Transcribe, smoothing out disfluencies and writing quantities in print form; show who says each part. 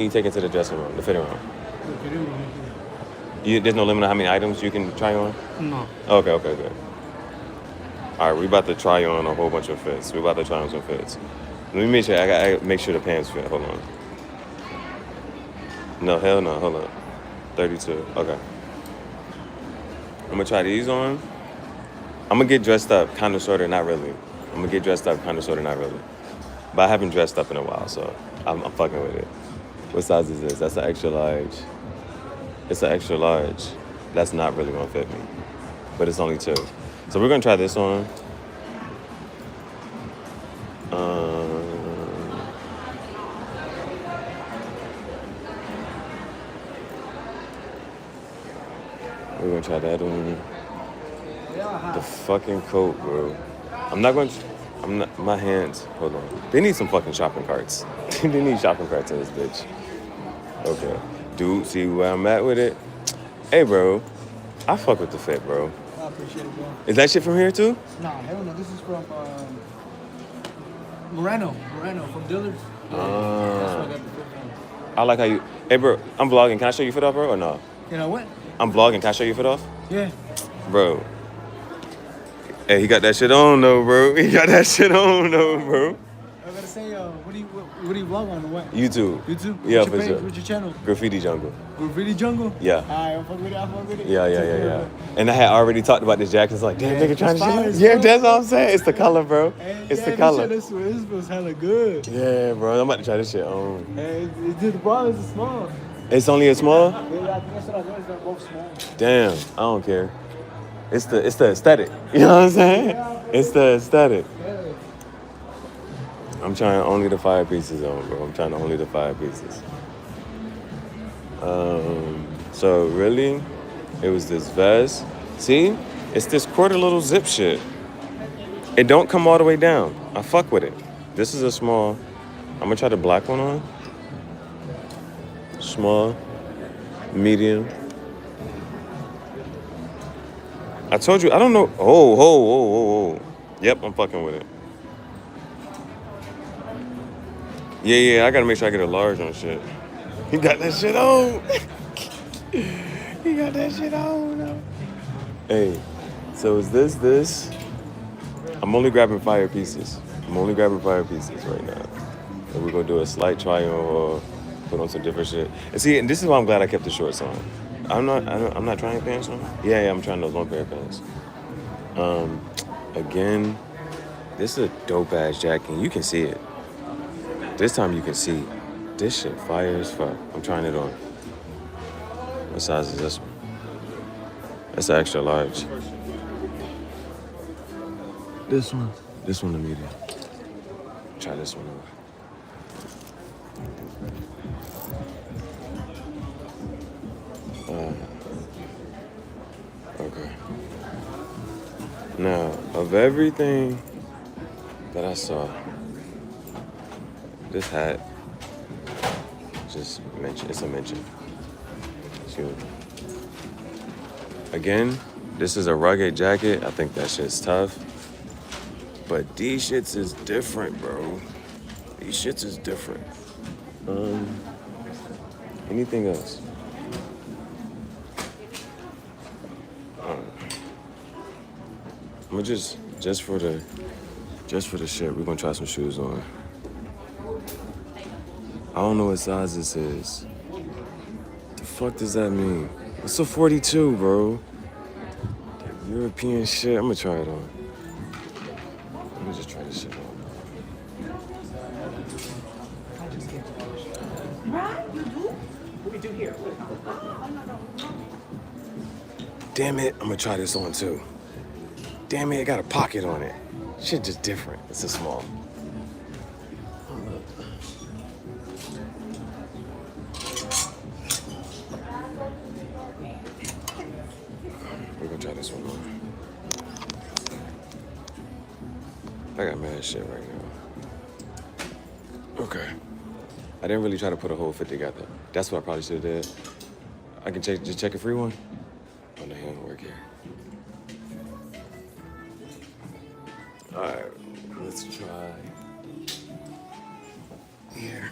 Speaker 1: You take it to the dressing room, the fitting room.
Speaker 2: The fitting room.
Speaker 1: There's no limit on how many items you can try on?
Speaker 2: No.
Speaker 1: Okay, good. All right, we about to try on a whole bunch of fits. We about to try on some fits. Let me make sure, I gotta make sure the pants fit. Hold on. No, hell no, hold on. 32, okay. I'm gonna try these on. I'm gonna get dressed up, kind of, sort of, not really. I'm gonna get dressed up, kind of, sort of, not really. But I haven't dressed up in a while, so I'm fucking with it. What size is this? That's an extra large. It's an extra large. That's not really gonna fit me, but it's only 2. So we're gonna try this on. We're gonna try that on. The fucking coat, bro. My hands, hold on. They need some fucking shopping carts. They need shopping carts in this bitch. Okay. Dude, see where I'm at with it? Hey, bro. I fuck with the fit, bro.
Speaker 2: I appreciate it, bro.
Speaker 1: Is that shit from here, too?
Speaker 2: Nah, hell no. This is from Moreno from Dillard's. That's where I got the fit from.
Speaker 1: I like how you... Hey, bro, I'm vlogging. Can I show you fit off, bro, or no?
Speaker 2: You know what?
Speaker 1: I'm vlogging. Can I show you fit off?
Speaker 2: Yeah.
Speaker 1: Bro. Hey, he got that shit on, though, bro. He got that shit on, though, bro.
Speaker 2: I gotta say, what do you vlog on or what?
Speaker 1: YouTube.
Speaker 2: YouTube?
Speaker 1: Yeah,
Speaker 2: What's your
Speaker 1: for
Speaker 2: page?
Speaker 1: sure.
Speaker 2: What's your channel?
Speaker 1: Graffiti Jungle.
Speaker 2: Graffiti Jungle?
Speaker 1: Yeah.
Speaker 2: Alright, I'll fuck with it.
Speaker 1: Yeah. And I had already talked about this jacket. It's like, damn, nigga trying to
Speaker 2: fire,
Speaker 1: shit. Yeah,
Speaker 2: bro.
Speaker 1: that's what I'm saying. It's the color, bro.
Speaker 2: Hey,
Speaker 1: It's the color.
Speaker 2: This feels hella good.
Speaker 1: Yeah, bro. I'm about to try this shit on.
Speaker 2: Hey, dude, the problem is small.
Speaker 1: It's only a small?
Speaker 2: Yeah, I think that's what I noticed. They're both small.
Speaker 1: Damn, I don't care. It's the aesthetic. You know what I'm saying? It's the aesthetic.
Speaker 2: Yeah.
Speaker 1: I'm trying only the 5 pieces on, bro. I'm trying only the 5 pieces. So really, it was this vest. See, it's this quarter little zip shit. It don't come all the way down. I fuck with it. This is a small. I'm gonna try the black one on. Small, medium. I told you, I don't know. Oh. Yep, I'm fucking with it. Yeah, I gotta make sure I get a large on shit. He got that shit on. He got that shit on. Hey, so is this? I'm only grabbing 5 pieces. Right now. And we're gonna do a slight try on or put on some different shit. And see, and this is why I'm glad I kept the shorts on. I'm not trying pants on. Yeah, I'm trying those long pair of pants. Again, this is a dope ass jacket. You can see it. This time you can see. This shit fire as fuck. I'm trying it on. What size is this one? That's an extra large.
Speaker 2: This one.
Speaker 1: This one, the medium. Try this one on. Okay. Now, of everything that I saw, this hat, just mention. It's a mention. Shoot. Again, this is a rugged jacket. I think that shit's tough. But these shits is different, bro. These shits is different. Anything else? I'm gonna just for the shit, we're gonna try some shoes on. I don't know what size this is. The fuck does that mean? It's a 42, bro. That European shit. I'm gonna try it on. Let me just try this shit on.
Speaker 3: We do here.
Speaker 1: Damn it, I'm gonna try this on too. Damn it, it got a pocket on it. Shit just different. It's a small. We're gonna try this one on. I got mad shit right now. Okay. I didn't really try to put a whole fit together. That's what I probably should have did. I can just check a free one. Oh, no, he don't work here. All right, let's try here.